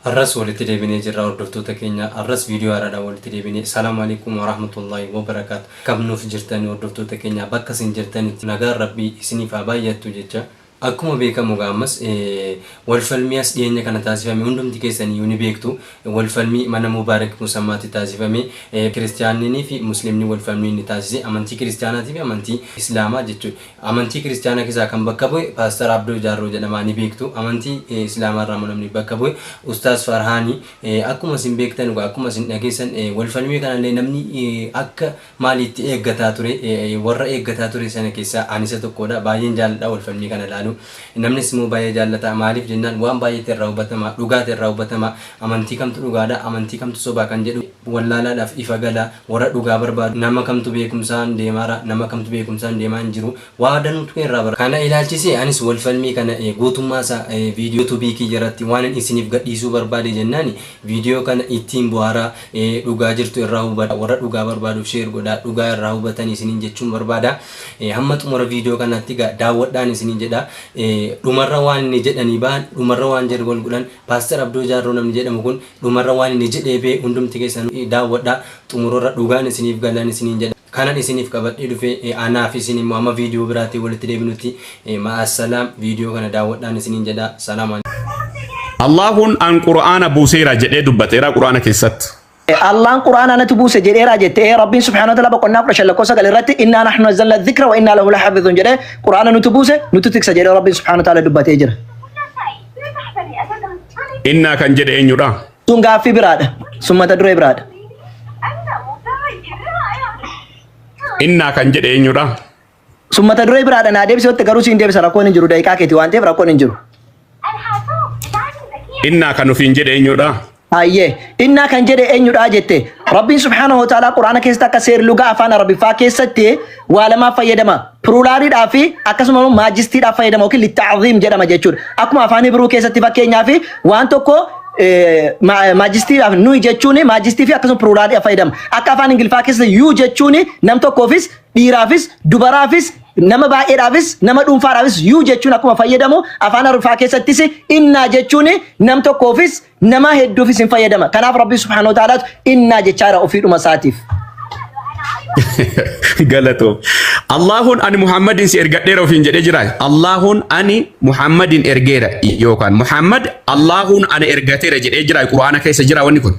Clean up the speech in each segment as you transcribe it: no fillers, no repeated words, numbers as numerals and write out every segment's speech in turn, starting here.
الرس والتدبيني جرا وردفتو تكينيا الرس فيديو أرادا والتدبيني السلام عليكم ورحمة الله وبركاته كم نوف جرتاني وردفتو تكينيا بكسين جرتاني نجار ربي سني فابايا تجيتشا أكما بيكا مغامس والفيلمي أسديني كان تازفامي هندم تكيساني يوني بيكتو والفيلمي من مبارك مسماتي تازفامي كريستيانيني في مسلمني والفيلمي نتازي أمانتي كريستياناتي في أمانتي إسلاما جتو أمانتي كريستيانا كذا كم بكابوي باستر عبدو جارو جنماني بيكتو أمانتي إسلاما رامونمني بكابوي أستاذ فرهاني أكما سين بيكتن وأكما سين نكيسن والفيلمي كان لنمني أك مالي إيجاتاتوري ورا إيجاتاتوري سنة كيسا أنيسة كودا باين جال والفيلمي كان لانو namni simu baay'ee jaallata maaliif jennaan waan baay'eetti irraa hubatama dhugaati irraa hubatama amantii kamtu dhugaadha amantii kamtu sobaa kan jedhu wallaalaadhaaf ifa gala warra dhugaa barbaadu nama kamtu beekumsaan deemaara nama kamtu beekumsaan deemaan jiru waa danuutu irraa bara kana ilaalchise anis wal falmii kana guutummaa isaa viidiyoo tubii kiyyaratti waan isiniif gadhiisuu barbaade jennaani viidiyoo kana ittiin bu'aara dhugaa jirtu irraa hubadha warra dhugaa barbaaduuf sheer godhaa dhugaa irraa hubatan isiniin jechuun barbaada hamma xumura viidiyoo kanatti daawwadhaan isiniin jedha dhumarra waan inni jedhanii baan dhumarra waan jedhu golgulan pastor Abdoo Jaarroo namni jedhamu kun dhumarra waan inni jedhee bee hundumti keessan daawwadha xumurarra dhugaan isiniif galan isiniin jedha kanan isiniif qabadhee dhufe anaaf isin immoo amma viidiyoo biraatti walitti deebinutti ma'asalaam viidiyoo kana daawwadhaan isiniin jedha salaam Allahun an Qur'aana buuseera jedhee dubbateera Qur'aana keessatti الله القرآن أنا تبوس جريرة جت ربي سبحانه وتعالى بقولنا برش الله كوسا قال رتي إننا نحن نزلنا الذكر وإنا له لحافظون جري قرآن نتبوس نتتك سجري ربي سبحانه وتعالى دبته جري إننا كان جري إنجرا تونغا في براد ثم تدري براد إننا كان جري إنجرا ثم تدري براد أنا أديب سوت تكروس إندي بس راكون إنجرو دايكا كتي وانتي راكون إنجرو إننا كانوا في جري إنجرا أيه إننا كان جري إنجو راجته ربي سبحانه وتعالى قرآن كيستا كسير لغة أفانا ربي فاكيستي ولا ما فايدما برولاري دافي أكسمو ماجستي دافايدما وكي للتعظيم جرما جيتشور أكما أفاني برو كيستي فاكينيا في وانتو كو ماجستي داف نوي جيتشوني ماجستي في أكسمو برولاري أفايدما أكا أفاني انجل فاكيستي يو جيتشوني نمتو كوفيس ديرافيس دوبرافيس nama baay'eedhaafis nama dhuunfaadhaafis yuu jechuun akkuma fayyadamu afaan arfaa keessattis innaa jechuun nam tokkoofis nama hedduufis hin fayyadama kanaaf rabbi subhaanahu wa ta'aalaatu innaa jechaadha ofiidhuma isaatiif galato Allahun ani Muhammadin si ergadheera ofiin jedhee jira Allahun ani Muhammadin ergeera yookaan Muhammad Allahun ani ergateera jedhee jira Qur'aana keessa jira wanni kun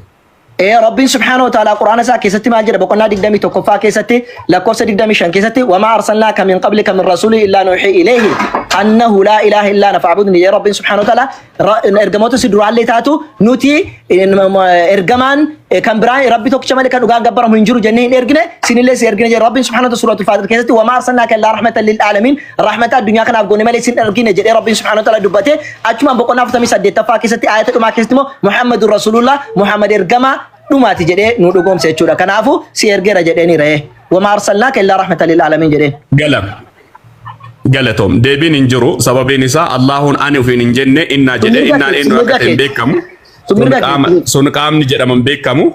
ربي سبحانه وتعالى قرآن سا كيستي ما جرى بقولنا دقدمي تكفى كيستي لكوس دقدمي شان كيستي وما أرسلناك من قبلك من رسول إلا نوحي إليه أنه لا إله إلا أنا فاعبدني يا ربي سبحانه وتعالى إرجموتو سيدرو على تاتو نوتي إرجمان كان براي ربي توك شمالي كانوا قاعد جبرهم ينجروا جنين إرجنة سنلس إرجنة يا ربي سبحانه وتعالى سورة الفاتحة كيستي وما أرسلناك إلا رحمة للعالمين رحمة الدنيا كان أبغوني مالي سن إرجنة جري ربي سبحانه وتعالى دبته أجمع بقولنا فتمي سديت تفا كيستي آيات ما كيستمو محمد رسول الله محمد إرجما dhumati jedhe nu dhugomse jechuudha kanaafu si ergeera jedheni ree wama arsalnaaka illa rahmatan lil alamin jedhe galatom deebiin hin jiru sababiin isaa Allahun ani ufiin hin jenne inna jedhe innaan eenyu akka ta'e beekamu sun qaamni jedhaman beekamu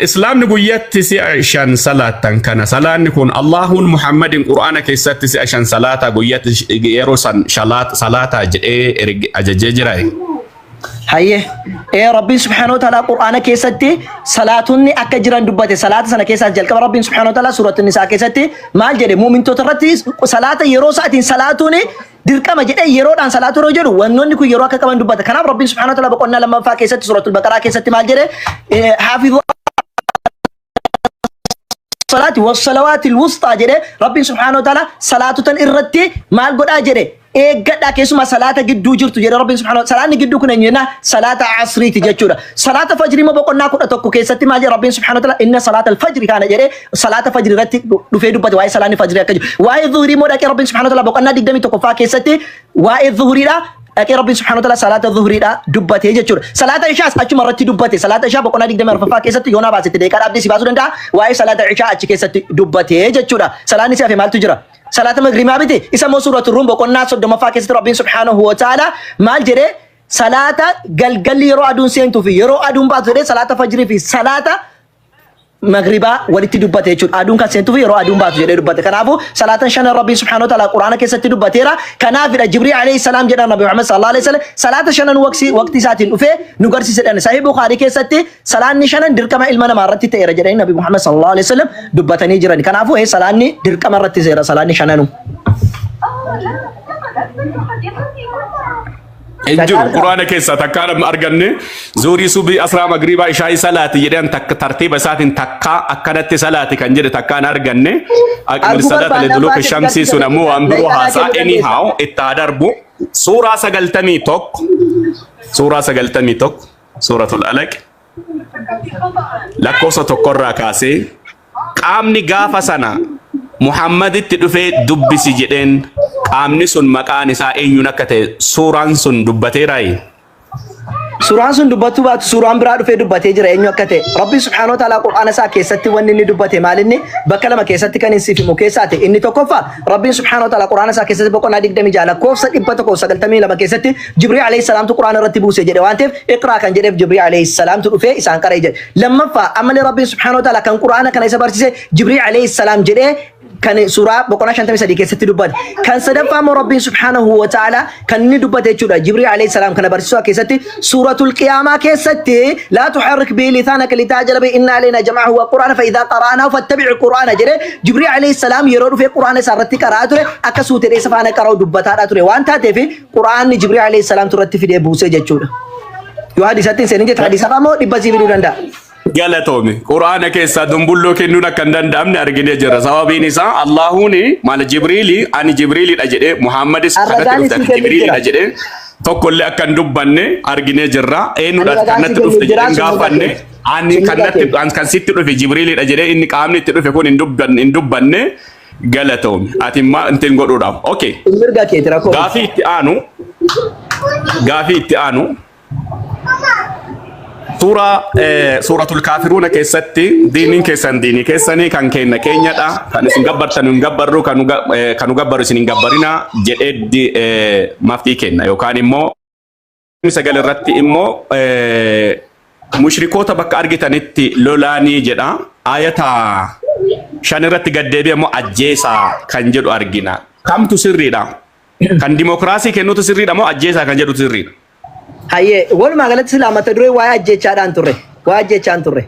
islaamni guyyatti si shan salaatan kana salaanni kun Allahun Muhammadin Qur'aana keessatti si shan salaata guyyatti yeroo san salaata jedhee ajajee jira هيه ربي سبحانه وتعالى قرآن كيستي صلاتني أكجران دبته صلاة سنة كيسات جل كم ربي سبحانه وتعالى سورة النساء كيستي ما جري مؤمن تطرتي صلاة يرو ساعتين صلاتني ديرك ما جري يرو عن صلاة رجل ونون يكو يرو كمان دبته كلام ربي سبحانه وتعالى بقولنا لما فا كيستي سورة البقرة كيستي ما جري حافظوا صلاة والصلوات الوسطى جري ربي سبحانه وتعالى صلاة الرتي ما قد أجري قد كيسما صلاة جدو جرت جري ربي سبحانه وتعالى صلاة جدو كنا نينا صلاة عصري تجتورا صلاة فجر ما بقولنا كنا تكو كيستي ما جري ربي سبحانه وتعالى إن صلاة الفجر كان جري صلاة فجر رتي دفيدو بد واي صلاة فجر كجو واي الظهر مو لك ربي سبحانه وتعالى بقولنا دقدمي تكو فا كيستي واي الظهر لا لكن ربي سبحانه وتعالى صلاة الظهر لا دبته جتور صلاة العشاء أشي مرة دبته صلاة العشاء بقولنا دقدمي رفا كيستي يونا بس تديكار أبدي سباسو دندا واي صلاة العشاء أشي كيستي دبته جتورا صلاة نسيا في مال تجرا صلاة المغرب ما بدي اسمه سورة الروم بقولنا صد ما فاكس ربي سبحانه وتعالى مال جري صلاة قل يرو أدون سينتو في يرو أدون بعد صلاة فجر في صلاة maghribaa walitti dubbate jechuudha. Aduun kan seentuuf yeroo aduun baatu jedhee dubbate. Kanaafuu salaatan shanan Rabbiin subhaanahu wa ta'ala Quraana keessatti dubbateera. Kanaafidha Jibriil alayhi salaam jedhan Nabi Muhammad sallallahu alayhi wasallam salaata shanan waqtii isaatiin dhufee nu garsiisedhan. Sahih Bukhari keessatti salaanni shanan dirqama ilma namaa irratti ta'eera jedhanii Nabi Muhammad sallallahu alayhi wasallam dubbatanii jiran. Kanaafuu salaanni dirqama irratti seera salaanni shananu. Injur Qur'aana keessa takka arganne zuurii subii asraa magriibaa ishaa'ii salaati jedhan takka tartiiba isaatiin takka akkanatti salaati kan jedhe takkaan arganne aqmir salaata liduluuki shamsii sun ammoo waan biroo haasaa anyhow itti darbu suuraa 91 suuratul alaq lakkoofsa tokkorraa kaasee qaamni gaafa sana Muhammaditti dhufee dubbisi jedheen qaamni sun maqaan isaa eenyuun akka ta'e suuraan sun dubbateeraayi. Suuraan sun dubbatu baatu suuraan biraa dhufee dubbatee jira eenyu akka ta'e. Rabbi subhaanahu wa ta'ala Qur'aana isaa keessatti wanni inni dubbate maalinni bakka lama keessatti kan inni himu keessaa ta'e inni tokkoffaa Rabbi subhaanahu wa ta'ala Qur'aana isaa keessatti boqonnaa 26 lakkoofsa 192 keessatti Jibriil alayhi salaamtu Qur'aana irratti buuse jedhe waan ta'eef iqraa kan jedheef Jibriil alayhi salaamtu dhufee isaan qaree jedhe. Lammaffaa ammallee Rabbi subhaanahu wa ta'ala kan Qur'aana kana isa barsiise Jibriil alayhi salaam jedhee kan suuraa boqonnaa 53 keessatti dubbate. Kan sadaffaa immoo Rabbi subhaanahu wa ta'ala kan inni dubbate jechuudha Jibriil alayhi salaam kana barsiisuu keessatti suuratul qiyaama keessatti la tuharrik bi lisanaka litajala bi inna alayna jam'ahu wa qur'ana fa idha qara'nahu fattabi' qur'ana jedhe Jibriil alayhi salaam yeroo dhufee Qur'aana isaa irratti qara'aa ture akka suutee dheessa faana qara'u dubbataadha ture waan taateef Qur'aanni Jibriil alayhi salaam irratti fidee buusee jechuudha. Yoo hadiisatti seenin jette hadiisa famoo dhibba sibiiluu danda'a. Galatoome Qur'aana keessa dumbulloo kennuun akka hin danda'amne arginee jirra. Sababiin isaa Allahuuni maal Jibriili ani Jibriilidha jedhee Muhammadis kanatti dhufte akka Jibriilidha jedhee tokkollee akka hin dubbanne arginee jirra. Eenyudha kanatti dhufte jedhee gaafanne ani kanatti kan sitti dhufe Jibriilidha jedhee inni qaamni itti dhufe kun hin dubbanne galatoome. Ati immoo intiin godhuudhaaf. Okay. Gaafii itti aanu suuratul kaafiruuna keessatti diiniin keessan diinii keessanii kan kenna keenyadha kan isin gabbartan hin gabbarru kan gabbaru isin hin gabbarina jedhee maftii kenna yookaan immoo sagal irratti immoo mushrikoota bakka argitanitti lolaanii jedha ayata 5 irratti gaddeebi'e immoo ajjeesaa kan jedhu argina. Kamtu sirriidha? Kan dimokiraasii kennutu sirriidha moo ajjeesaa kan jedhutu sirriidha? Hayyee walumaa galatti silaa mata duree waa'ee ajjechaadhaan turre waa'ee ajjechaan turre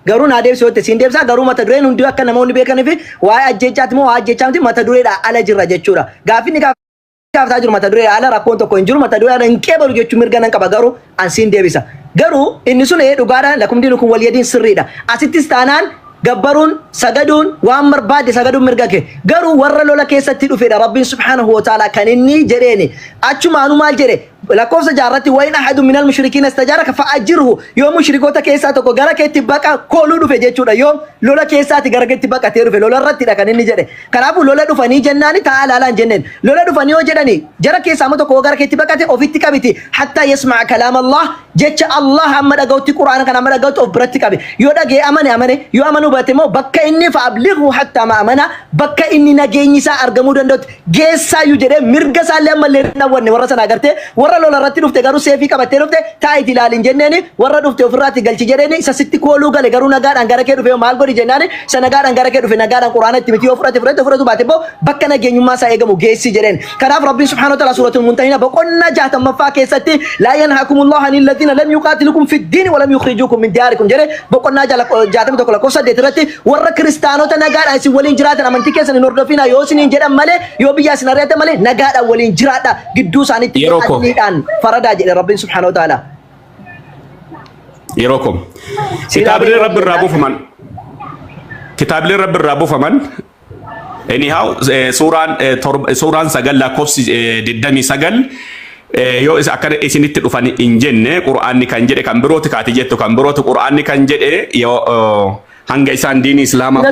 garuu naa deebisee watti siin deebisaa garuu mata dureen hundi akka namoonni beekaniif waa'ee ajjechaati moo waa'ee ajjechaati mata dureedhaa ala jirra jechuudha. Gaaffiin gaaftaa jiru mata duree ala rakkoon tokko hin jiru mata duree ala hin qeebalu jechuun mirga nan qaba garuu an siin deebisa garuu inni sun dhugaadhaan lakumdiin kun waliyadiin sirriidha asittis taanaan gabbaruun sagaduun waan barbaade sagaduun mirga kee garuu warra lola keessatti dhufedha Rabbiin subhaanahu wa ta'ala kan inni jedheeni achumaanuu maal jedhe lakkoofsa jaarratti wayin ahadu minal mushrikiina istajaaraka fa'ajirhu yoo mushrikoota keessaa tokko gara keetti baqa kooluu dhufe jechuudha yoo lola keessaati gara keetti baqatee dhufe lola irrattidha kan inni jedhe kanaafuu lola dhufanii jennaani ta'a laalaan jenneen lola dhufanii yoo jedhani jara keessaa immoo tokko gara keetti baqate ofitti qabiti hatta yasma'a kalaam Allah jecha Allah amma dhaga'utti Qur'aana kan amma dhaga'utti of biratti qabe yoo dhagee amane yoo amanu baate immoo bakka inni fa'ablighu hatta ma'amana bakka inni nageenyi isaa argamuu danda'utti geessaayyuu jedhee mirga isaallee ammallee dhawwanne warra sana agartee warra lola irratti dhufte garuu seefii qabattee dhufte taa'iti ilaalin jenneeni warra dhufte ofirraatti galchi jedheeni isa sitti kooluu gale garuu nagaadhaan gara kee dhufe maal godhi jennaani isa nagaadhaan gara kee dhufe nagaadhaan Qur'aana itti miti yoo fudhatu baate immoo bakka nageenyummaa isaa eegamu geessi jedheen kanaaf Rabbiin subhaanahu wa ta'ala suuratul mumtahina boqonnaa 60ffaa keessatti laa yanhaakumullahu anil ladhiina lam yuqaatilukum fid diini wa lam yukhrijukum min diyaarikum jedhe boqonnaa 61 lakkoofsa 8 irratti warra kiristaanota nagaadhaan isin waliin jiraatan amantii keessan hin hordofina yoo isiniin jedhan malee yoo biyya isin ari'atan malee nagaadhaan waliin jiraadha gidduu isaaniitti adniidhaan faradaa jedhe Rabbiin subhaanahu wa ta'ala. Yerookom kitaabileen rabbi irraa buufaman anyhow suuraan 9 lakkoofsi 29 yoo akkana isinitti dhufan hin jenne Qur'aanni kan jedhe kan birooti kaati jettu kan birooti Qur'aanni kan jedhe yoo hanga isaan diini islaamaa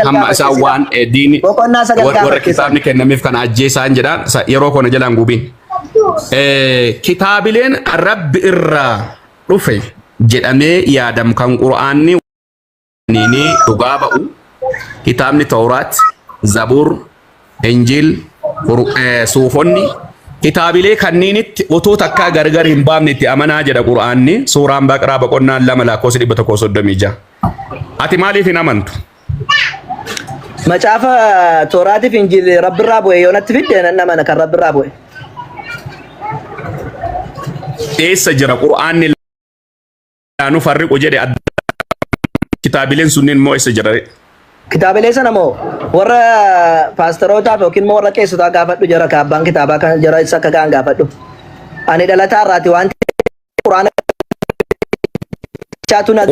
hamma isaan waan diini warra kitaabni kennameef kan ajjeesaan jedhaan yeroo kana jalaan gubiin kitaabileen rabbi irraa dhufe jedhamee yaadam kan Qur'aanni ni dhugaa ba'u kitaabni Tawraat Zabuur Injiil suufonni kitaabilee kanniinitti otoo takkaa gargar hin baafnetti amanaa jedha Qur'aanni suuraan Baqaraa boqonnaan 2 lakkoofsa 136. Ati maaliif hin amantu? Macaafa Tooraatiif Injiilii Rabbirraa bu'e yoo natti fidde nan amana kan Rabbirraa bu'e. Eessa jira Qur'aanni laa nufarriqu jedhe kitaabileen sunniin moo eessa jira? Kitaabilee sana moo warra paastorootaaf yookiin moo warra qeessotaa gaafadhu jara kaabbaan kitaabaa kan jara isa akka gaan gaafadhu. Ani dhalataa irraati waan Qur'aana chaatu na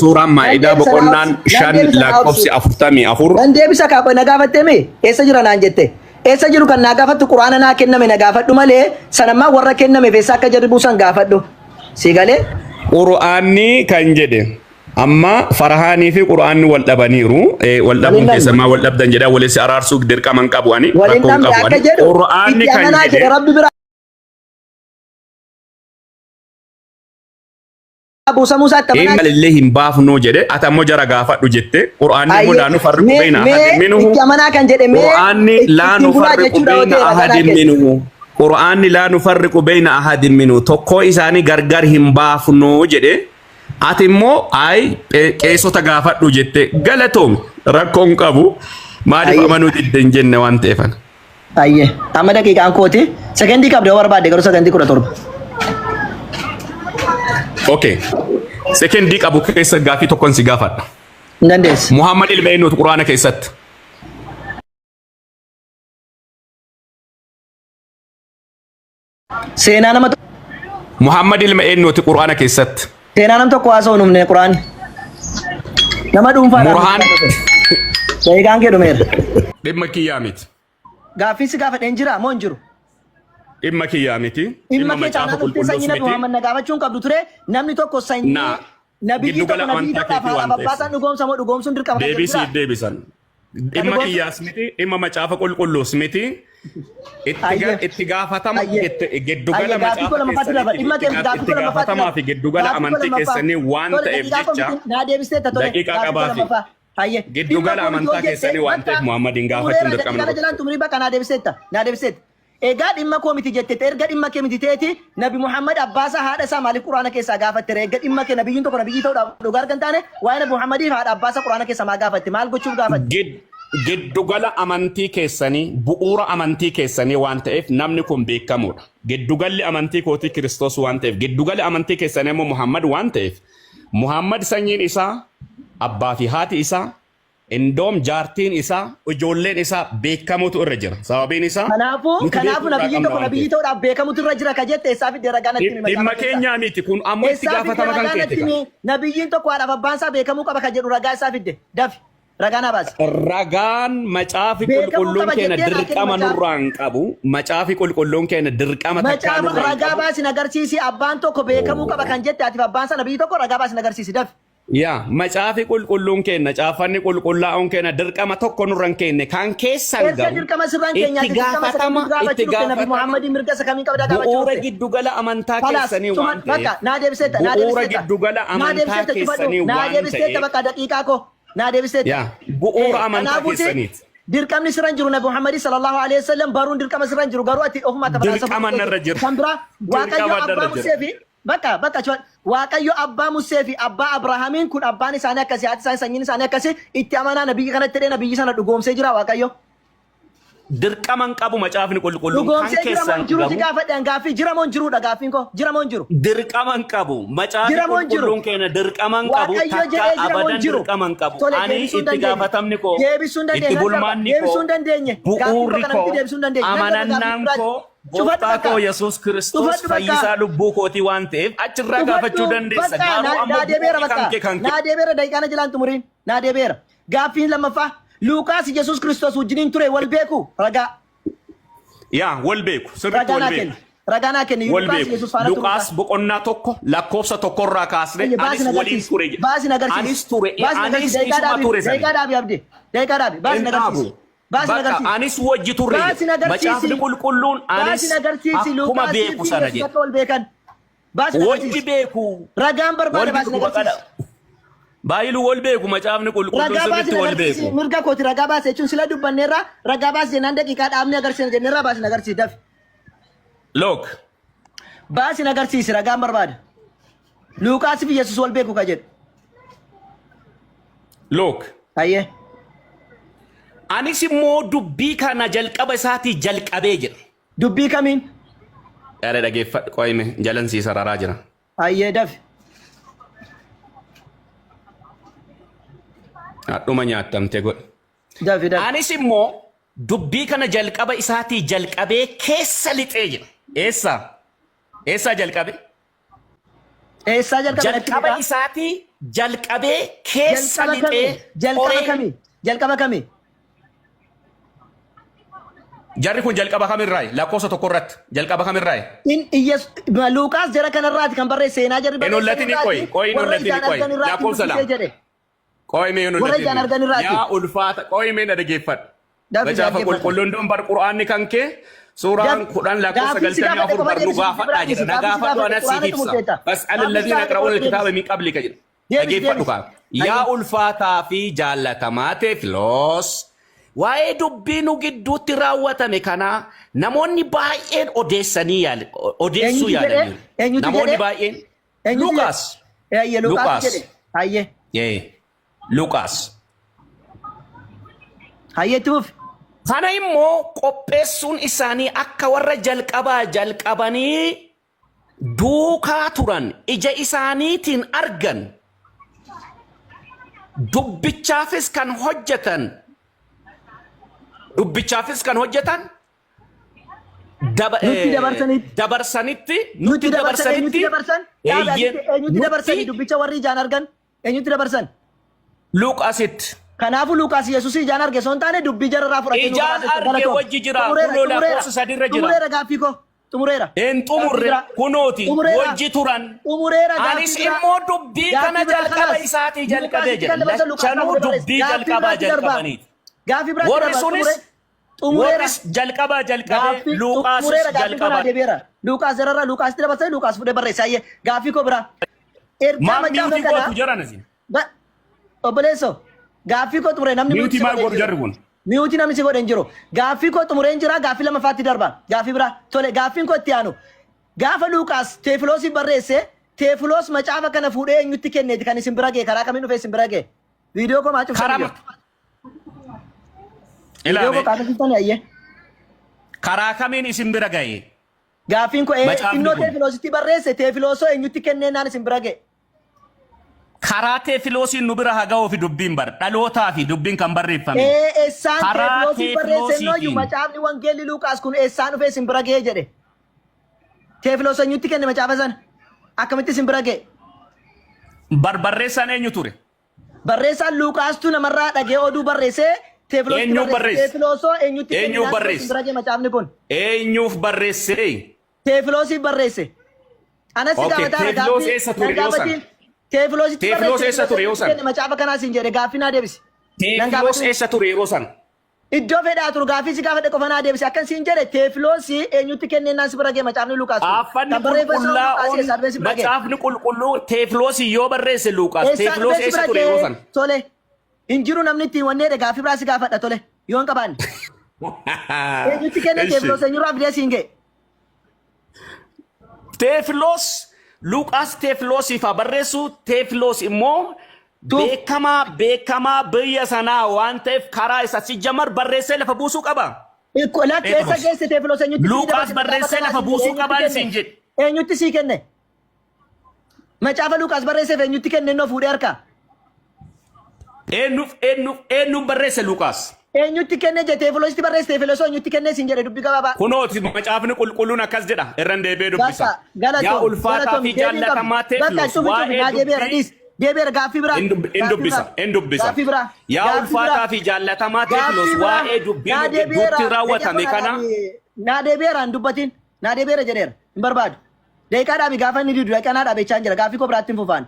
suuraan Maa'idaa boqonnaan 5 lakkoofsi 44. Nan deebisa kaaqoy na gaafattee mee eessa jira naan jette? Eessa jiru kan naa gaafattu Qur'aana naa kenname na gaafadhu malee sanammaa warra kenname feessa akka jarri buusan gaafadhu. Siigalee Qur'aanni kan jedhe amma Farhaanii fi Qur'aanni wal dhabaniiru wal dhabuun keessumaa wal dhabdan jedha walitti araarsuuf dirqama qabu ani rakkoon qabu ani Qur'aanni kan jedhe Abusa Musa tamana illee hin baafnoo jedhe atammo jara gaafadhu jette Qur'aanni mudaanu farriqu bayna ahadin minhu Qur'aanni la nufarriqu bayna ahadin minhu Qur'aanni la nufarriqu bayna ahadin minhu tokko isaanii gargar hin baafnoo jedhe ati immoo ay qeessota gaafadhu jette galatoom rakkoon qabu maaliif amanuu didden jenne waan ta'eefan. Ayye amma daqiiqaan kooti sekendii qabde barbaadde garuu sekendii 17. Okay. Sekendii qabu keessa gaafii tokkoon si gaafadha. Dandees. Muhammad ilma eenyuutu Qur'aana keessatti? Seenaa nama Muhammad ilma eenyuutu Qur'aana keessatti? Seenaa nam tokko haasa'u numne Qur'aani. Nama dhuunfaadhaan. Burhaan. Daqiiqaan kee dhumeera. Dhimma kiyyaa miti. Gaaffii si gaafadheen jira moo hin jiru? Dhimma kiyyaa miti. Dhimma kee taanaan dhuftee sanyii nabi Muhammad na gaafachuun qabdu ture namni tokko sanyii nabiyyi tokko nabiyyi tokko abbaasan dhugoomsa moo dhugoomsuun dirqama kan jedhu deebisan. Dhimma kiyyaas miti dhimma macaafa qulqulluus miti. Itti gaafatama giddugala macaafa itti gaafatamaa fi giddugala amantii keessanii waan ta'eef jecha daqiiqaa qabaafi. Giddugala amantaa keessanii waan ta'eef Muhammadin gaafachuun dirqama. Naa deebiseetta. Egaa dhimma koo miti jettee erga dhimma kee miti teeti nabi Muhammad abbaasaa haadha isaa maaliif Qur'aana keessaa gaafatte erga dhimma kee nabiyyiin tokko nabiyyii ta'uudhaaf dhugaa argan taane waa'ee nabi Muhammadiif haadha abbaasaa Qur'aana keessaa maa gaafatte maal gochuuf gaafatte? Giddugala amantii keessanii bu'uura amantii keessanii waan ta'eef namni kun beekamuudha. Giddugalli amantii kootii Kiristoos waan ta'eef giddugalli amantii keessanii immoo Muhammad waan ta'eef Muhammad sanyiin isaa abbaa fi haati isaa Indoom jaartiin isaa ijoolleen isaa beekamutu irra jira. Sababiin isaa kanaafuu nabiyyiin tokko nabiyyii ta'uudhaaf beekamutu irra jira ka jette eessaaf iddee ragaa natti himi. Dhimma keenyaa miti kun ammoo itti gaafatama kan keetti. Nabiyyiin tokko haadhaaf abbaan isaa beekamuu qaba ka jedhu ragaa isaaf idde dafi ragaan abaasi. Ragaan macaafi qulqulluun keenya dirqama nurraan qabu macaafi qulqulluun keenya dirqama takkaa nurraan qabu. Ragaa baasi agarsiisi abbaan tokko beekamuu qaba kan jette atiif abbaan isaa nabiyyi tokko ragaa baasi agarsiisi dafi. Yaa macaafi qulqulluun keenya caafanni qulqullaa'uun keenya dirqama tokko nurran keenya kan keessan gahu itti gaafatama bu'uura giddugala amantaa keessanii waan ta'eef bu'uura giddugala amantaa keessanii waan ta'eef bu'uura amantaa keessaniiti. Dirqamni siran jiru Nabi Muhammad sallallahu alaihi wasallam baruun dirqama siran jiru garuu ati ofuma taphata dirqama narra jiru kan bira Waaqayyo abbaa Musee fi bakka Waaqayyo abbaa Musee fi abbaa Abrahaamiin kun abbaan isaanii akkasii haati isaanii sanyiin isaanii akkasii itti amanaa nabiyyi kanatti ta'ee nabiyyi sana dhugoomsee jira Waaqayyo. Dirqaman qabu macaafni qulqulluun kan keessan jiru gaafadhaan gaaffii jira moo jiruudha gaaffiin koo jira moo jiru. Dirqaman qabu macaafni qulqulluun keenya dirqaman qabu takka abadan dirqaman qabu ani itti gaafatamni koo itti bulmaanni koo bu'uurri koo amanannaan koo gooftaa koo Yesuus Kiristoos fayyisaa lubbuu kootii waan ta'eef achirraa gaafachuu dandeessa. Garuu ammoo naa deebeera daqiiqaana jilaan xumuriin naa deebeera gaaffiin lammaffaa. Lukaas Yesuus Kiristoos wajjiniin ture wal beeku ragaa. Yaa wal beeku sirriitti wal beeku. Ragaa naa kenni Lukaas Yesuus faana ture. Lukaas boqonnaa tokko lakkoofsa tokkorraa kaasne anis waliin ture. Baasin agarsiisi. Anis ture. Anis isuma ture sani. Daqiiqaa dhaabi abdii. Daqiiqaa dhaabi. Baasin agarsiisi. Baasin agarsiisi. Anis wajji turre. Macaafni qulqulluun anis akkuma beeku sana jedhe. Baasin agarsiisi. Wajji beeku. Ragaan barbaada baasin agarsiisi. Baay'ilu wal beeku macaafni qulqulluun sirriitti wal beeku. Mirga kooti ragaa baase jechuun sila dubbanneerra ragaa baase jennaan daqiiqaa dhaabni agarsiisa jenneerra baasin agarsiisi dafi. Look. Baasin agarsiisi ragaan barbaada. Luuqaasiif Yesuus wal beeku ka jedhu. Look. Ayyee. Anis immoo dubbii kana jalqaba isaatii jalqabee jira. Dubbii kamiin? Yaada dhageeffadhu qo'ime jalansiisa raraa jira. Ayyee dafi. Dhuma nyaattamte godhe. Dafi dafi. Anis immoo dubbii kana jalqaba isaatii jalqabee keessa lixee jira. Eessa? Eessa jalqabe? Eessaa jalqabe? Jalqaba isaatii jalqabee keessa lixee. Jalqaba kamii? Jalqaba kamii? Jarri kun jalqaba kamirraayi? Lakkoofsa tokko irratti jalqaba kamirraayi? Luuqaas jara kanarraati kan barreesse seenaa jarri barreesse. Inollatin qoy inollatin qoy. Lakkoofsa lama. Qoyme inollatin. Yaa ulfaata qoyme na dhageeffadhu. Macaafa qulqulluun doon bar Qur'aanni kan kee suuraan kudhan lakkoofsa 94 bar nu gaafadhaa jira. Na gaafadhu anas siif ibsa. Fas'al alladhiina yaqra'uuna alkitaaba min qablika jedha. Dhageeffadhu kaa. Yaa ulfaataa fi jaallatamaa Teefiloos. Waa'ee dubbii nu gidduutti raawwatame kana namoonni baay'een odeessuu yaalaniiru. Namoonni baay'een. Luqaas. Luqaas. Hayyee. Luqaas. Hayyeetuuf. Kana immoo qopheessuun isaanii akka warra jalqabanii duukaa turan ija isaaniitiin argan dubbichaafis kan hojjetan dabarsanitti nuti dabarsanitti dubbicha warri ijaan argan eenyutti dabarsan? Luqaasitti. Kanaafuu Luqaas Yesuus ijaan arge osoo hin taane dubbii jararraa fudhatee ijaan arge wajji jira kunoo lakkoofsa sadirra jira. Xumureera gaaffii koo xumureera. Een xumurre kunooti wajji turan. Xumureera gaaffii anis immoo dubbii kana jalqaba isaatii jalqabee jira. Lachanuu dubbii jalqabaa jalqabaniiti. Gaaffii biraa warri sunis warris jalqabaa jalqabee Luqaasis jalqabaa. Luqaas jararraa Luqaasitti dabarsee Luqaas fudhee barreessa. Gaaffii koo biraa. Maammiitii kootu jiran asin. Obboleessoo. Gaaffii koo xumuree namni miutii maal godhu jarri kun? Miutii namni si godhe hin jiru. Gaaffii koo xumureen jira gaaffii lamaffaatti darba. Gaaffii biraa tole gaaffiin koo itti aanu. Gaafa Luqaas Teefiloosii barreesse Teefiloos macaafa kana fuudhee eenyutti kenneeti kan isin bira ga'e karaa kamiin dhufee isin bira ga'e? Viidiyoo koo maa cufsan? Karaa kamiin isin bira ga'e? Gaaffiin koo innoo Teefiloositti barreesse Teefiloosoo eenyutti kenneennaan isin bira ga'e? Karaa Teefiloosiin nu bira haga ofi dubbiin bar dhalootaa fi dubbiin kan barreeffame. Eessaan Teefiloosiin barreesse nooyyuu macaafni wangeelli Luqaas kun eessaan dhufee isin bira ga'e jedhe. Teefiloos eenyutti kenne macaafa sana? Akkamitti isin bira ga'e? Barreessaan eenyu ture? Barreessaan Luqaastu namarraa dhagee oduu barreessee Teefiloosoo eenyutti kenne isin bira ga'e macaafni kun? Eenyuuf barreesse? Teefiloosiif barreesse. Anas gaafataa Teefiloos eessa ture yoo sana? Teefiloos eessa ture yoo sana? Macaafa kanaa siin jedhe gaaffii naa deebisi. Teefiloos eessa ture yeroo sana? Iddoo fedhaa turu gaaffii si gaafadhe qofa naa deebisi. Akkan siin jedhe Teefiloos eenyutti kennennaan si bira ga'e macaafni Luqaas. Macaafni qulqulluu Teefiloos yoo barreesse Luqaas. Teefiloos eessa ture yeroo sana? Tole. Hin jiru namni ittiin wanneedha gaaffii biraa si gaafadha tole. Yoo hin qabaanne. Eenyutti kenne Teefiloos eenyurraa fidee siin ga'e? Teefiloos Luqaas Teefiloosiif barreessu Teefiloos immoo beekamaa biyya sanaa waan ta'eef karaa isa si jamar barreessee lafa buusuu qaba. Keessa geesse Teefiloos eenyutti Luqaas barreessee lafa buusuu qabaan isin jedhe. Eenyutti sii kenne? Macaafa Luqaas barreesseef eenyutti kenne innoo fuudhee harkaa? Eenyuun barreesse Luqaas? Eenyutti kenne jedhe Teefiloositti barreesse Teefiloosoo eenyutti kenne siin jedhe dubbii gabaabaa. Kunooti macaafni qulqulluun akkas jedha irraan deebi'ee dubbisa. Yaa ulfaataa fi jaallatamaa Teefiloos waa'ee deebi'eera gaaffii biraa. In dubbisa. Yaa ulfaataa fi jaallatamaa Teefiloos waa'ee dubbii gidduutti raawwatame kana. Naa deebi'eera hin dubbatin. Naa deebi'eera jedheera hin barbaadu. Deeqaa dhaabi gaafa inni didu deeqaa naa dhaabechaa hin jira gaaffii koo biraatti hin fufaan.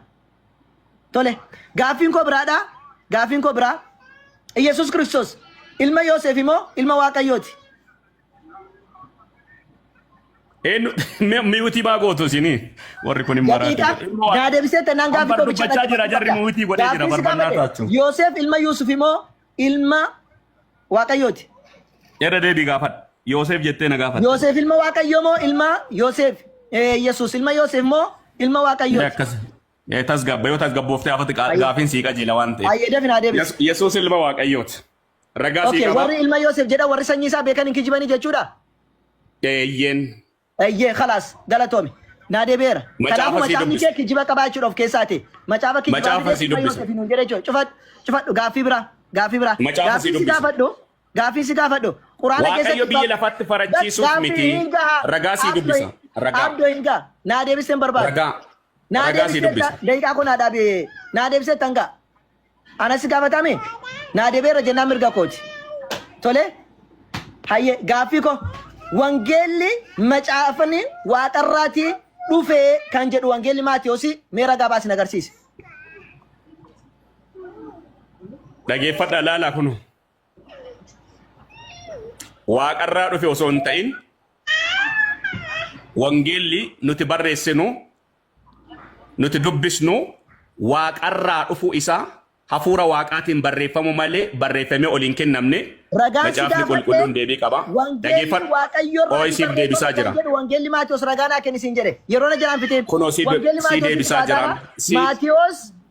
Tole gaaffiin koo biraadha. Gaaffiin koo biraa. Yesuus Kiristoos ilma Yoosef immoo ilma Waaqayyooti. Eenyu mi'uutii maa gootu isinii warri kun hin daqiiqa maraatu. naa deebisee tannaan gaafii koo Dubbachaa jira jarri mi'uutii godhee jira barbannaa taatu. Yoosef ilma Yuusuf immoo ilma Waaqayyooti. Irra deebii gaafadha. Yoosef jettee na gaafadha. Yoosef ilma Waaqayyoo moo ilma Yoosef Yesuus ilma Yoosef moo ilma Waaqayyooti. Akkas. Tasgabba yoo tasgabbooftee afati gaafiin sii qajeela waan ta'eef. Ayyee deebii naa deebisi. Yesuus ilma Waaqayyooti. Ragaa sii Okay, qaba. warri ilma Yoosef jedha warri sanyii isaa beekan hin kijibanii jechuudha. Eeyyeen. Ayyee khalaas galatoomi. Naa deebi'eera. Kanaafuu macaafni kee kijiba qabaachuudhaaf keessaati. Macaafa Macaafa sii dubbisa. Nuun jedhe jechuudha. Cufadhu gaaffii biraa. Gaaffii biraa. Macaafa sii dubbisa. Gaaffii si gaafadhu. Quraana keessatti Waaqayyo biyya lafatti farachiisuuf miti. Ragaa sii dubbisa. Ragaa. Abdoo hin gaa. Naa deebiseen barbaada. Ragaa. Naa Ragaa sii dubbisa. deebisee daqiiqaa kun naa dhaabee. Naa deebisee tanga. Ana si gaafatame. Naa deebi'eera jennaan mirga kooti. Tole. Hayyee gaaffii ko. Wangeelli macaafni waaqarraatii dhufee kan jedhu wangeelli Maatiyoosi mee ragaa baasin agarsiise. Dhageeffadha laalaa kunu. Waaqarraa dhufe osoo hin ta'in wangeelli nuti barreessinu nuti dubbisnu waaqarraa dhufu isaa hafuura waaqaatiin barreeffamu malee barreeffamee oliin kennamne macaafni qulqulluun deebii qaba. Dhageeffadhu. Siif deebisaa jira. Wangeelli Maatiyoos ragaa naa kenni siin jedhe. Yeroo na jalaan fitee. Kunoo si deebisaa jira.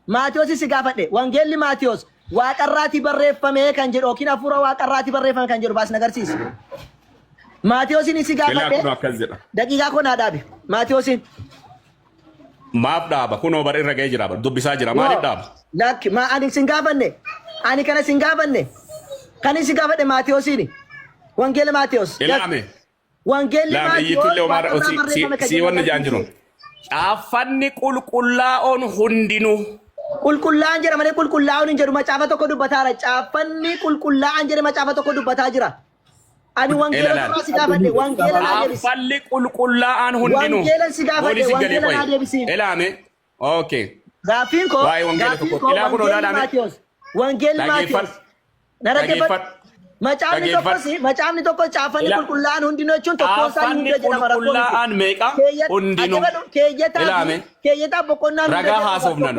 Maatiyoos si gaafadhe. Wangeelli Maatiyoos waaqarraatii barreeffamee kan jedhu yookiin hafuura waaqarraatii barreeffame kan jedhu baasni agarsiisa. Maatiyoosin si gaafadhe. Kunoo akkas jedha. Daqiiqaa kun haa dhaabe. Maatiyoosin. Maaf dhaaba. Kunoo bara irra ga'ee jira. Dubbisaa jira. Maaliif dhaaba? Lakki ani sin gaafanne. Ani kana sin gaafanne. Kan si gaafadhe Maatiyoosini. Wangeelli Maatiyoos. Ilaame. Wangeelli Maatiyoos. Si wanni jaan jiru. Caaffanni qulqullaa'oon hundinuu. Qulqullaa'an jira malee qulqullaa'uun hin jedhu macaafa tokko dubbataara. Caaffanni qulqullaa'an jedhe macaafa tokko dubbataa jira. Ani wangeela si gaafadhe. Wangeela naa deebisi. Caaffanni qulqullaa'aan hundinuu. Wangeela si gaafadhe. Wangeela naa deebisi. Ilaame. Okay. Gaafiin koo. Wangeelli Maatiyoos. Wangeelli Maatiyoos. Narageeffadhu. Macaafni tokko caaffanni qulqullaa'an hundinuu jechuun tokkoon isaa hunda jedhama. Qulqullaa'an meeqa? Hundinuu. Keeyyataa boqonnaa ragaa haasofnan.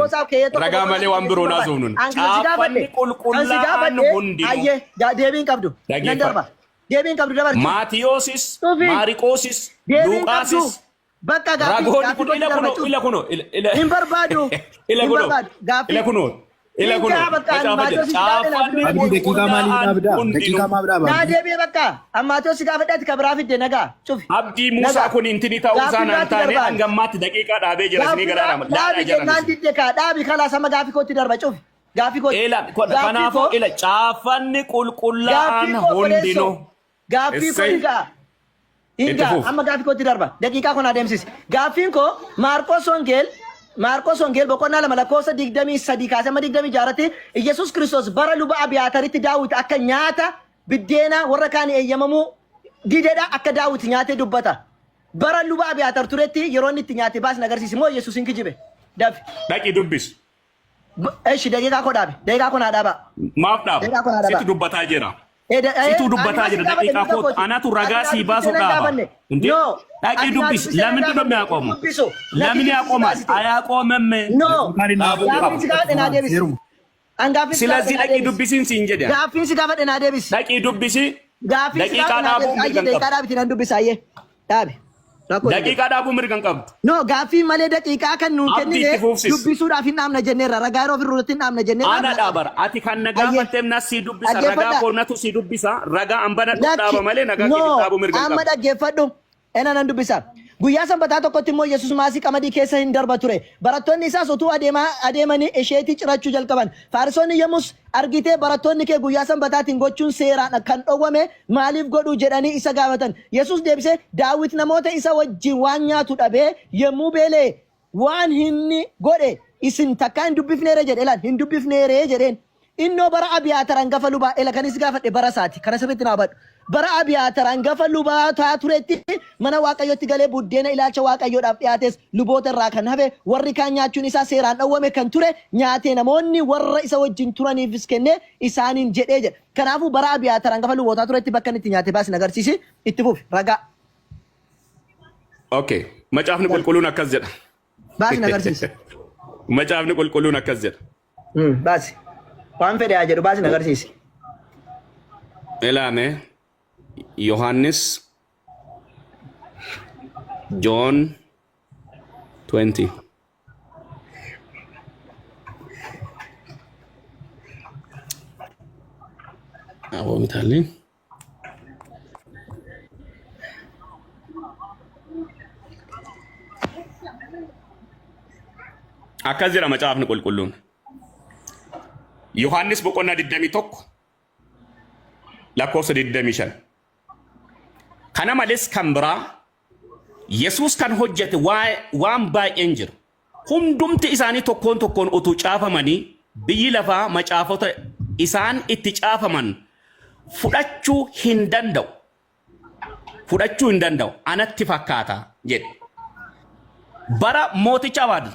Ragaa malee waan biroo haasofnan. Caaffanni qulqullaa'an hundinuu. Ayyee deebiin qabdu. Nan darba. Deebiin qabdu dabarti. Maatiyoosis, Maariqoosis, Luuqaasis. Bakka gaaffii ila kuno. Hin barbaadu. Ila kuno. Naa deebi'ee bakka Maatiyoosi gaafadhaati kabraa fidde nagaa. Abdii Muusaa kun intini ta'uusaa naan taane hangammaatti daqiiqaa dhaabee jira isinii garaadha. Dhaabi jennaan didde kaa dhaabi kalaa sama gaafii kootti darba cufi. Gaafii kootti. Kanaafuu caaffanni qulqullaa'an hundinuu. Gaafii koo hingaa amma gaafii kootti darba daqiiqaa kun adeemsisi. Gaafiin koo Maarqos Wongeel boqonnaa 2:23 kaasee 26 Iyesuus Kiristoos bara luba Abiyaataritti Daawit akka nyaata biddeena warra kaan eeyyamamuu dideedha akka Daawit nyaatee dubbata. Bara luba Abiyaatar turetti yeroo inni itti nyaate baasni agarsiisi moo Iyesuus hin kijibe? Dafi. Dhaqi dubbis. Eeshi daqiiqaa koo dhaabe. Daqiiqaa kun haa dhaaba. Maaf dhaaba. Situ dubbataa jira. Situ dubbataa jira daqiiqaa koo anatu ragaa sii baasu dhaaba. Dhaqi dubbis. Lamni dhumme aqoomu. Lamni aqooma. Ayaaqoomemme. No. Gaaffiin si gaafadhe naa deebisi. Silazii dhaqi dubbisiin siin jedhe. Gaaffiin si gaafadhe naa deebisi. Dhaqi dubbisi. Daqiiqaa dhaabuu daqiiqaa dhaabiti nan dubbisa ayyee. Dhaabe. Daqiiqaa dhaabuu mirga hin qabdu. No gaaffii malee daqiiqaa kan nuun kennine dubbisuudhaaf hin dhaabna jenneerra ragaa yeroo ofirratti hin dhaabna jenneerra. Ana dhaabara ati kan na gaafatteef na si dubbisa ragaa koonatu si dubbisa ragaa hambana dhaaba malee nagaa kee dhaabuu mirga hin qabdu. Amma dhaggeeffadhu ena nan dubbisa. Guyyaa sanbataa tokkotti immoo Yesuus maasii qamadii keessa hin darba ture. Barattoonni isaas utuu adeemanii isheetii cirachuu jalqaban. Faarisoonni yommus argitee barattoonni kee guyyaa sanbataatiin gochuun seeraan kan dhowwame maaliif godhu jedhanii isa gaafatan. Yesuus deebisee Daawit namoota isa wajjin waan nyaatu dhabee yommuu beelee waan inni godhe isin takka hin dubbifneere jedhe elaan hin dubbifneere jedheen. Innoo bara Abiyaatar hangafa lubaa ela kanis gaafadhe bara isaati kana sirriitti naa badhu. Bara Abiyaatar hangafa lubaa taa turetti mana Waaqayyootti galee buddeena ilaalcha Waaqayyoodhaaf dhiyaates luboota irraa kan hafe warri kaan nyaachuun isaa seeraan dhowwame kan ture nyaatee namoonni warra isa wajjin turaniifis kennee isaaniin jedhee jedha. Kanaafuu bara Abiyaatar hangafa lubootaa turetti bakka inni itti nyaate baasni agarsiisi itti fufi ragaa. Okay. Macaafni qulqulluun akkas jedha. Baasni agarsiisi. Macaafni qulqulluun akkas jedha. Baasi. Waan fedhe haa jedhu baasni agarsiisi. Ilaame Yohaannis John 20. Awwa mitaalli. Akkas jedha macaafni qulqulluun. Yohaannis boqonnaa 21 lakkoofsa 25. Kana malees kan biraa Yesuus kan hojjete waan baay'een jira. Hundumti isaanii tokkoon tokkoon utuu caafamanii biyyi lafaa macaafota isaan itti caafaman fudhachuu hin danda'u. Fudhachuu hin danda'u. Anatti fakkaata jedhe. Bara mooticha Abaad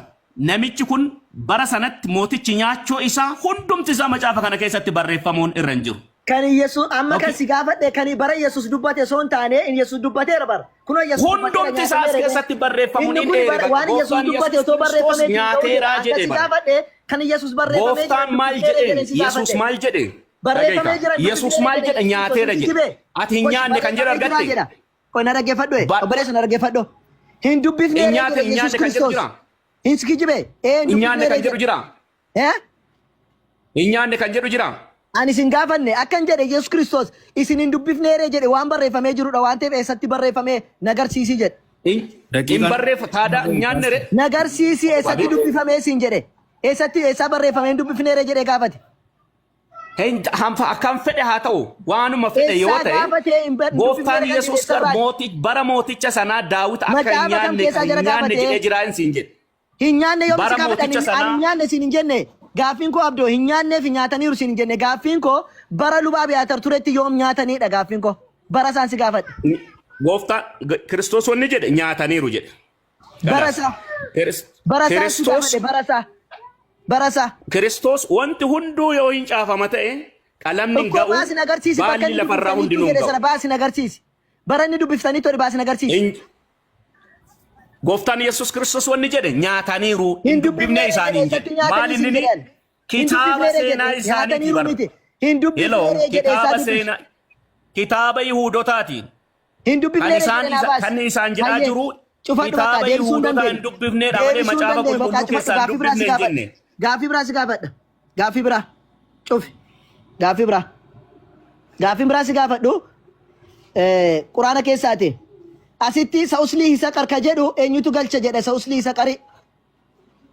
namichi kun bara sanatti mootichi nyaachoo isaa hundumti isaa macaafa kana keessatti barreeffamuun irra hin jiru. Kan Yesuus amma kan si gaafadhe kan bara Yesuus dubbate soon taane in Yesuus dubbateera bara. Kunoo Yesuus hundumti isaa keessatti barreeffamuun hin dheerega. Waan Yesuus dubbate otoo barreeffamee nyaateeraa jedhe bara. Kan Yesuus barreeffamee Gooftaan maal jedhe? Yesuus maal jedhe? Barreeffamee jira. Yesuus maal jedhe? Nyaateera jedhe. Ati hin nyaanne kan jedhe argatte? Qoy na dhaggeeffadhu. Obboleessa na dhaggeeffadhu. Hin dubbifne Yesuus Kiristoos. Hin sikijibe. Hin nyaanne kan jedhu jira. Hin nyaanne kan jedhu jira. Ani sin gaafanne akkan jedhe Yesuus Kiristoos isin hin dubbifneere jedhe waan barreeffamee jirudha waan ta'eef eessatti barreeffamee nagarsiisi jedhe. Hin barreeffa taada nyaannere. Nagarsiisi eessatti dubbifamee sin jedhe. Eessa barreeffamee hin dubbifneere jedhe gaafate. Akkam fedhe haa ta'u waanuma fedhe yoo ta'e Gooftaan Yesuus bara mooticha sanaa Daawit akka hin nyaanne jedhee jiraa'in siin jedhe. Hin nyaanne yoo misi gaafatan hin nyaanne sin hin jenne. Gaaffiin koo abdoo hin nyaanneef nyaataniiru sin jenne gaaffiin koo bara lubaa Abiyaatar turetti yoom nyaataniidha gaaffiin koo bara isaan si gaafadhe. Gooftaan Kiristoos wanni jedhe nyaataniiru jedhe. Barasa. Barasa si gaafadhe barasa. Barasa. Kiristoos wanti hunduu yoo hin caafama ta'e qalamni hin ga'u baalli lafarraa hundinuu hin ga'u. Baasin agarsiisi. Bara inni dubbiftanii tole baasin agarsiisi. Gooftaan Yesuus Kiristoos wanni jedhe nyaataniiru hin dubbifne isaanii jedhe. Maal inni kitaaba seenaa isaaniiti bara. Hin dubbifne kitaaba seenaa kitaaba Yihuudotaatiin. Hin dubbifne kan isaan jedhaa jiru kitaaba Yihuudotaa hin dubbifneedha malee macaafa qulqulluu keessaa hin dubbifne hin jenne. Gaaffii biraa si gaafadha. Gaaffii biraa. Cufi. Gaaffii biraa. Gaaffii biraa si gaafadhu. Quraana keessaati. Asitti sa'uslii isa qarka jedhu eenyutu galcha jedhe sa'uslii isa qari.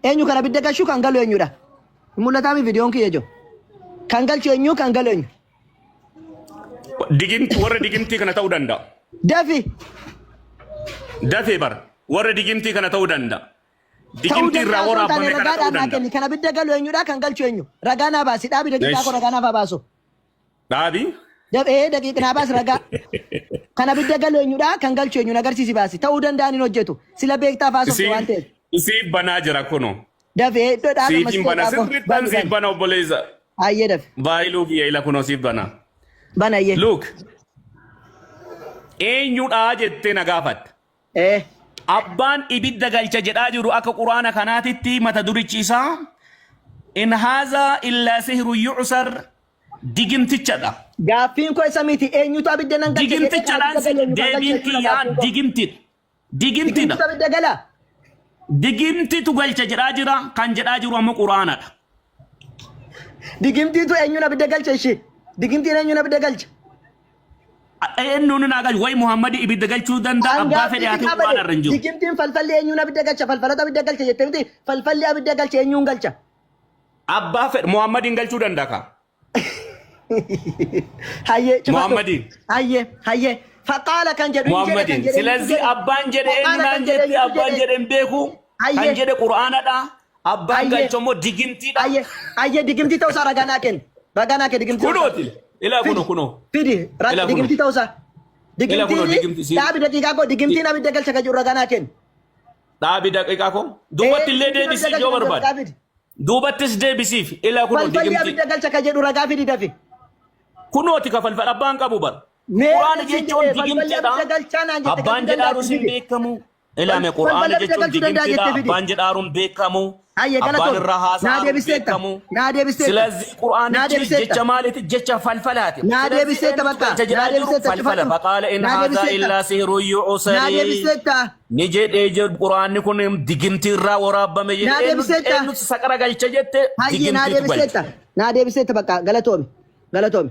Eenyu kana bidda galchuu kan galu eenyudha. Mul'ataami viidiyoon kiyya jiru. Kan galchu eenyu kan galu eenyu. Warra digimtii kana ta'uu danda'a. Dafi. Dafee bara. Warra digimtii kana ta'uu danda'a. Digimtii irraa waraabame kana ta'uu danda'a. Kana bidda galu eenyudha kan galchu eenyu. Ragaa naa baasi dhaabi daqiiqaa koo ragaa naa baasu. Dhaabi. Daqiiqaa naa baasi ragaa. Kana bidda galu eenyudha kan galchu eenyu agarsiisi baasi ta'uu danda'an hin hojjetu sila beektaa faasofte waan ta'eef. Siif banaa jira kuno. Dafee iddoo dhaaba Siif bana sirriittan siif bana obboleessa. Ayyee dafe. Baay'iluu kiyya ila kuno siif bana. Bana ayyee. Look. Eenyudha jettee na gaafatte. Abbaan ibidda galcha jedhaa jiru akka quraana kanaatitti mata durichi isaa in haazaa illaa sihru yu'sar digimtichadha. Gaaffiin koo isa miti eenyutu abidda nan galcha digimtichadhaan deebiin kiyyaa digimtidha. Digimtidha. Abidda gala. Digimtitu galcha jedhaa jira kan jedhaa jiru ammoo quraanadha. Digimtitu eenyuun abidda galcha ishee. Digimtiin eenyuun abidda galcha. Eenyuun naa galchu wayi Muhammadi ibidda galchuu danda'a abbaa fedhe haa ta'u quraana irra hin jiru. Digimtiin falfalli eenyuun abidda galcha falfalata abidda galcha jettee miti falfalli abidda galcha eenyuun galcha. Abbaa fedhe Muhammadiin galchuu danda'a ka. Hayyee Muhammadiin. Hayyee faqaala kan jedhu Muhammadiin silazii abbaan jedhe eenyunaan jetti abbaan jedhe hin beeku kan jedhe quraanadha abbaan galcha immoo digimtiidha. Hayyee digimtii ta'uusaa ragaa naa kenni ragaa naa kenni digimtii. Kunooti ilaa kuno. Fidi digimtii ta'uusaa. Digimtiin dhaabi daqiiqaa koo digimtiin abidda galcha kan jiru ragaa naa kenni. Dhaabi daqiiqaa koo duubatti illee deebisiif yoo barbaade. Duubattis deebisiif ilaa kuno digimtii. Falfalli abidda galcha kan jedhu ragaa fidi dafi. Kunooti ka falfal abbaan qabu bara. Quraana jechuun digimtiidha. Abbaan jedhaaru sin beekamu. إلى قرآن جتون دقيقتي دا أبان جدارون بيكامو أبان الرهاسة بيكامو سلازي قرآن جتش مالتي جتش فالفلاتي نادي بسيطة بقى نادي بسيطة فقال إن هذا إلا سهر يعصري نادي بسيطة نجد إيجاد قرآن يكون دقيقتي را ورابا مجد نادي بسيطة إنو سكرا قلت جت هاي نادي بسيطة نادي بسيطة بقى غلطومي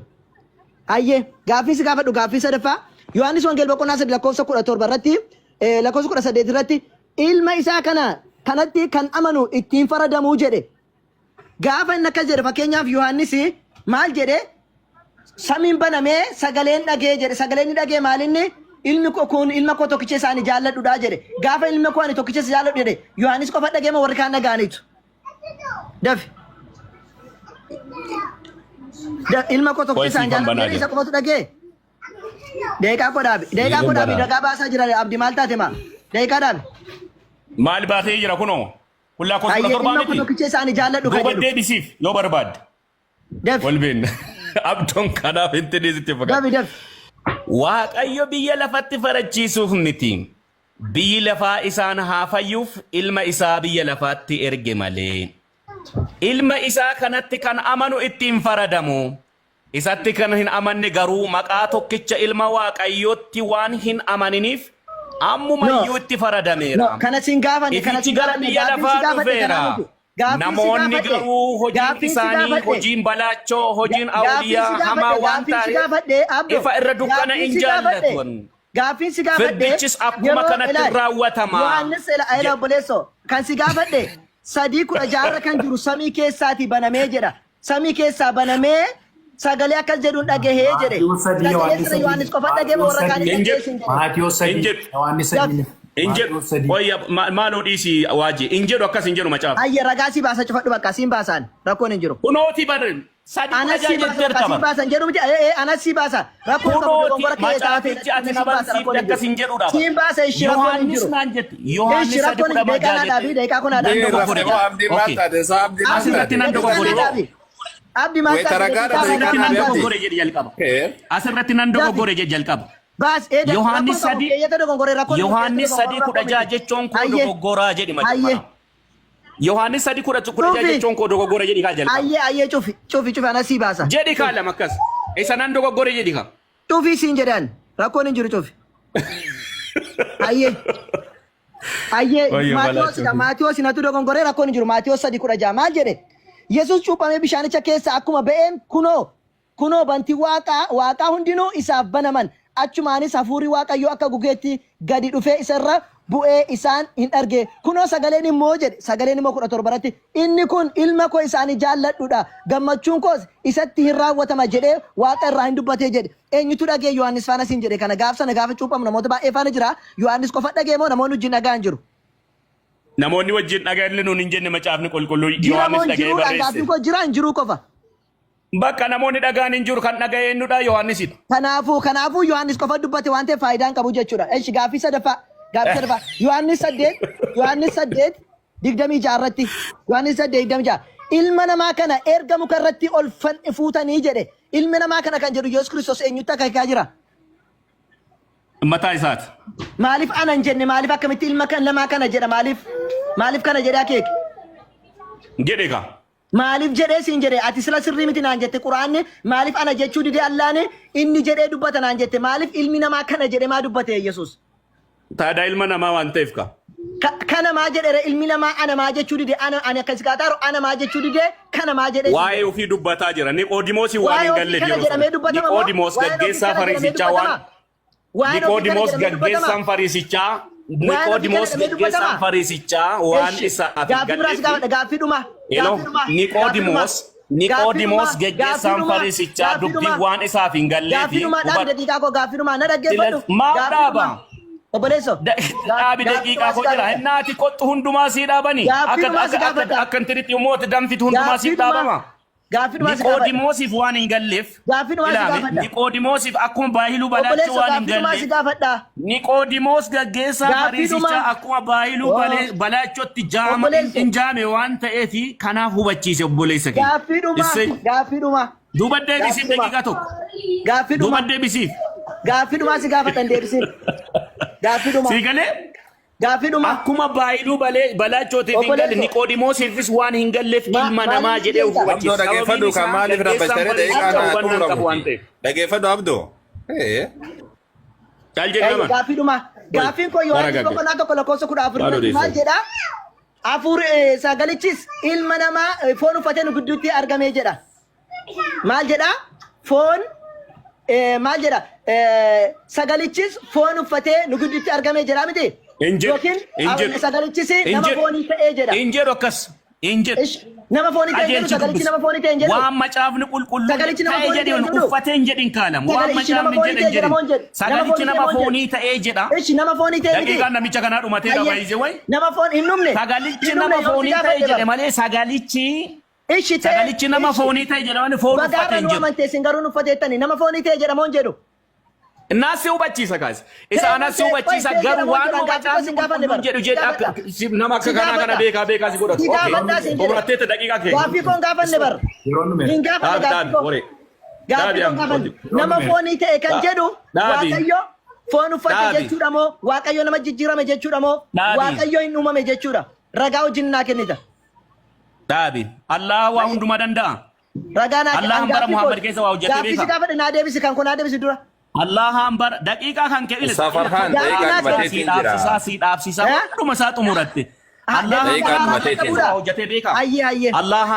هاي غافيس غافدو غافيس دفا يوحنس وانجيل بقول ناس لكوسا كورا توربرتي لكوسا كورا سديترتي ilma isaa kanatti kan amanu ittiin faradamuu jedhe gaafa inni akkas jedhe fakkeenyaaf Yohaannis maal jedhe samiin banamee sagaleen dhagee jedhe sagaleen dhagee maalinni ilmi ko kun ilma ko tokkicha isaanii jaalladhuudha jedhe gaafa ilma ko ani tokkicha isa jaalladhu jedhe Yohaannis qofa dhagee ma warri kaan dhagaanitu dafi ilma ko tokkicha isaanii jaalladhu isa qofatu dhagee deeqaa kodhaabi dhagaa baasaa jira abdi maal taate ma deeqaa dhaabi maal baatee jira kunoo kullaa kosuma torbaaniti duubadde bisiif yoo barbaadde walbeen abdoon kanaaf hinti dhiisitti fakkaata waaqayyo biyya lafatti farachiisuuf miti biyyi lafaa isaan haa fayyuuf ilma isaa biyya lafaatti erge malee ilma isaa kanatti kan amanu ittiin faradamu isatti kan hin amanne garuu maqaa tokkicha ilma waaqayyootti waan hin amaniniif ammuma iyyuu itti faradameera. Kana siin gaafani ifichi gara biyya lafaa dhufeera. Namoonni garuu hojiin isaanii hojiin balaachoo hojiin awliyaa hamaa waan ta'eef ifa irra dukkana hin jaallatan. Gaaffiin si gaafadhe firdichis akkuma kanatti raawwatama. Yohaannis ela obboleessoo kan si gaafadhe 3:16 kan jiru samii keessaati banamee jedha. Samii keessaa banamee sagalee akkas jedhuun dhagahee jedhe. Yohaannis qofa dhagahee warra kaan injedhu wayya maaloo dhiisi waaji injedhu akkas injedhu macaaf. Ayya ragaa si baasa cufadhu bakka siin baasaan rakkoon hin jiru. Kunooti badan sadii tajaajilteer qaba. Siin baasan jedhu miti anas si baasa rakkoon qabu gora macaafichi ati nabarsiifte akkas hin jedhu dhaba. Siin baasa ishii rakkoon hin jiru. Yohaannis naan jetti Yohaannis sadii kudha majaajilte. Deeqaa kun haadhaan asirratti nan dogoggore. Abdi Mata asirratti nan dogoggore jalqaba. Yohaannis sadii kudha jaha jechuun koo dogoggoraa jedhi macaafama. Yohaannis sadii kudha jaha jechuun koo dogoggora jedhi kaa jalqaba. Ayyee cufi anasii baasa. Jedhi kaa lama akkas. Isa nan dogoggore jedhi kaa. Cufi siin jedhan rakkoon hin jiru cufi. Ayyee Maatiyoos natu dogoggore rakkoon hin jiru Maatiyoos sadii kudha jaha maal jedhe. Yesus cuuphamee bishaanicha keessa akkuma ba'een kunoo bantii waaqaa hundinuu isaaf banaman achumaanis hafuurri waaqayyoo akka gugeetti gadi dhufee isarra bu'ee isaan hin arge kunoo sagaleen immoo jedhe sagaleen immoo 17 inni kun ilma koo isaanii jaalladhuudha gammachuun koos isatti hin raawwatama jedhee waaqa irraa hin dubbatee jedhe eenyutu dhagee Yohaannis faana siin jedhe kana gaafa cuuphamu namoota baay'ee faana jira Yohaannis qofa dhagee moo namoonni wajjin dhagaan jiru. Namoonni wajjin dhagaa'ellee nuun hin jenne macaafni qulqulluu Yohaannis dhaga'ee barreesse. Jira hin jiru qofa. Bakka namoonni dhagaan hin jiru kan dhaga'ee ennudha Yohaannisidha. Kanaafuu Yohaannis qofa dubbate waan ta'eef faayidaan qabu jechuudha. Eeshi gaaffii sadaffaa Yohaannis 8 26 irratti Yohaannis 8 26 ilma namaa kana erga muka irratti ol fuutanii jedhe ilmi namaa kana kan jedhu Yesuus Kiristoos eenyutti akka jira. Mataa isaati. Maaliif anan jenne maaliif akkamitti ilma kan lamaa kana jedha maaliif kana jedha akeeke. Jedhe ka. Maaliif jedhee siin jedhe ati sila sirrii miti naan jette Quraanni maaliif ana jechuu dide Allaane inni jedhee dubbata naan jette maaliif ilmi namaa kana jedhe maa dubbate Yesuus. Taadaa ilma namaa waan ta'eef ka. Kana maa jedhe ilmi namaa ana maa jechuu dide ani akkas gaataaro ana maa jechuu dide kana maa jedhe. Waa'ee ofii dubbataa jira Niqoodimoosii waan hin galleef yeroo Niqoodimoos gaggeessaa fariisichaa waan. Niqoodimoos gaggeessaan fariisichaa waan isaaf gaaffidhuma. Niqoodimoos gaggeessaan fariisichaa dubbii waan isaaf hin galleef gaaffidhuma na dhaggeeffadhu. Maal dhaaba? Obboleesso. Dhaabi daqiiqaa koo jira hinnaati qottu hundumaa sii dhaabanii akka intinitti immoo danfitu hundumaa sii dhaabama. Niqoodimoosiif waan hin galleef Niqoodimoosiif akkuma baay'iluu balaachuu waan hin galleef Niqoodimoos gaggeessaa fariisichaa akkuma baay'iluu balaachuutti hin jaame waan ta'eef kanaaf hubachiise obboleessa keenya. Gaaffidhuma. Duuba deebisiif daqiiqaa tokko. Duuba deebisiif. Gaaffidhuma si gaafatan deebisiif. Gaaffidhuma. Sii galee Gaafii dhuma. Akkuma baay'iduu balaachooti fingal Niqoodimoosiifis waan hin galleef ilma namaa jedhee Abdoo dhaggeeffadhu kan maaliif rabbashtare dhaggeeffadhu Abdoo. Caal jedhama. Gaafii dhuma. Gaafiin koo Yohaannis boqonnaa tokko lakkoofsa 14 maal jedha? Afur sagalichis ilma namaa foon uffatee nu gidduutti argamee jedha. Maal jedha? Foon maal jedha? Sagalichis foon uffatee nu gidduutti argamee jedha miti? Yookiin sagalichis nama foonii ta'ee jedha. Injeru akkas. Injeru. Nama foonii ta'ee jedhu sagalichi nama foonii ta'ee jedhu. Waan macaafni qulqulluu ta'ee jedhin uffatee hin jedhin kaalam. Waan macaafni jedhin jedhin. Sagalichi nama foonii ta'ee jedha. Ishi nama foonii ta'ee jedhe. Daqiiqaan namicha kanaa dhumatee qaba ije way. Nama foon hin dhumne. Sagalichi nama foonii ta'ee jedhe malee sagalichi. Ishi ta'e. Sagalichi nama foonii ta'ee jedha malee foon uffatee hin jedhu. Bagaaban amantee singaruun uffateettani nama foonii ta'ee jedha moon jedhu. Naasi hubachiisa kaas. Isa anasi hubachiisa garuu waan macaafni qulqulluun jedhu jedha nama akka kanaa kana beekaa si godhatu. Obratteetta daqiiqaa kee. Gaafii koon gaafanne bar. Hin gaafanne gaafii koon. Gaafii koon gaafanne. Nama foonii ta'e kan jedhu Waaqayyo foon uffate jechuudha moo Waaqayyo nama jijjiirame jechuudha moo Waaqayyo hin uumame jechuudha. Ragaa wajjin naa kennita. Dhaabi. Allah waa hundumaa danda'a. Ragaa naa kennita. Allah bara Muhammad keessa waa hojjetee beeka. Gaafii si gaafadhe naa deebisi kan kun naa deebisi dura. Allah hambar daqiiqaa kan kee Safarhaan daqiiqaa mateetiin jira. Siidhaabsisaa hunduma isaa xumuratte. Allah hambar hojjetee beeka. Ayyee. Allah